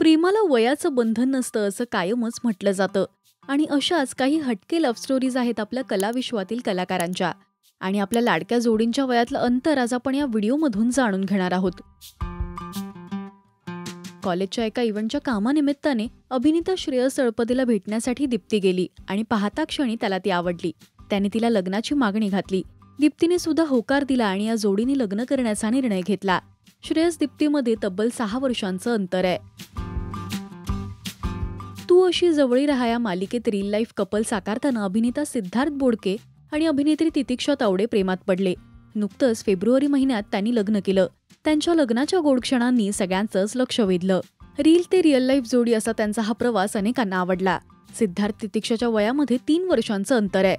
प्रेमाला वयाचं बंधन नसतं असं कायमच म्हटलं जातं आणि अशाच काही हटके लव्ह स्टोरीज आहेत आपल्या कलाविश्वातील कलाकारांच्या. आणि आपल्या लाडक्या जोडींच्या वयातलं अंतर आज आपण या व्हिडिओमधून जाणून घेणार आहोत. कॉलेजच्या एका इव्हेंटच्या कामानिमित्ताने अभिनेता श्रेयस तळपदेला भेटण्यासाठी दीप्ती गेली आणि पाहता क्षणी त्याला ती आवडली. त्याने तिला लग्नाची मागणी घातली. दीप्तीने सुद्धा होकार दिला आणि या जोडीने लग्न करण्याचा निर्णय घेतला. श्रेयस दीप्तीमध्ये तब्बल 6 वर्षांचं अंतर आहे. तू अशी जवळी राहा या मालिकेत रिअल लाईफ कपल साकारताना अभिनेता सिद्धार्थ बोडके आणि अभिनेत्री तितिक्षा तावडे प्रेमात पडले. नुकतंच फेब्रुवारी महिन्यात त्यांनी लग्न केलं. त्यांच्या लग्नाच्या गोड क्षणांनी सगळ्यांचंच लक्ष वेधलं. रील ते रिअल लाईफ जोडी असा त्यांचा हा प्रवास अनेकांना आवडला. सिद्धार्थ तितिक्षाच्या वयामध्ये 3 वर्षांचं अंतर आहे.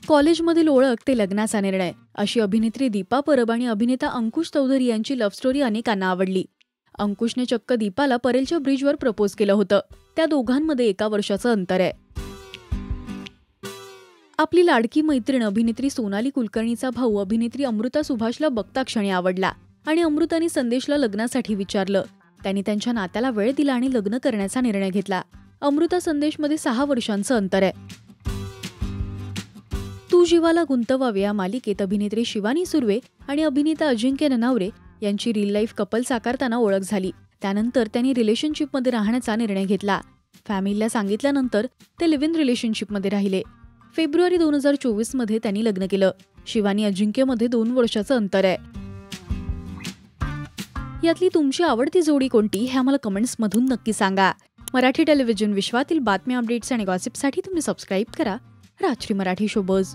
कॉलेजमधील ओळख ते लग्नाचा निर्णय अशी अभिनेत्री दीपा परब आणि अभिनेता अंकुश चौधरी यांची लव्ह स्टोरी अनेकांना आवडली. अंकुशने चक्क दीपाला परेलच्या ब्रिजवर प्रपोज केलं होतं. त्या दोघांमध्ये 1 वर्षाचं अंतर आहे. आपली लाडकी मैत्रीण अभिनेत्री सोनाली कुलकर्णीचा भाऊ अभिनेत्री अमृता सुभाषला बघता क्षणी आवडला आणि अमृताने संदेशला लग्नासाठी विचारलं. त्यांनी त्यांच्या नात्याला वेळ दिला आणि लग्न करण्याचा निर्णय घेतला. अमृता संदेशमध्ये 6 वर्षांचं अंतर आहे. तू जीवाला गुंतवावे या मालिकेत अभिनेत्री शिवानी सुर्वे आणि अभिनेता अजिंक्य ननावरे यांची रिअल लाईफ कपल साकारताना ओळख झाली. त्यानंतर त्यांनी रिलेशनशिपमध्ये राहण्याचा निर्णय घेतला. फॅमिलीला सांगितल्यानंतर ते लिव्ह इन रिलेशनशिपमध्ये राहिले. फेब्रुवारी 2024 मध्ये त्यांनी लग्न केलं. शिवानी अजिंक्यमध्ये 2 वर्षाचं अंतर आहे. यातली तुमची आवडती जोडी कोणती हे आम्हाला कमेंट्समधून नक्की सांगा. मराठी टेलिव्हिजन विश्वातील बातम्या, अपडेट्स आणि गॉसिपसाठी तुम्ही सबस्क्राईब करा राजश्री मराठी शोबज.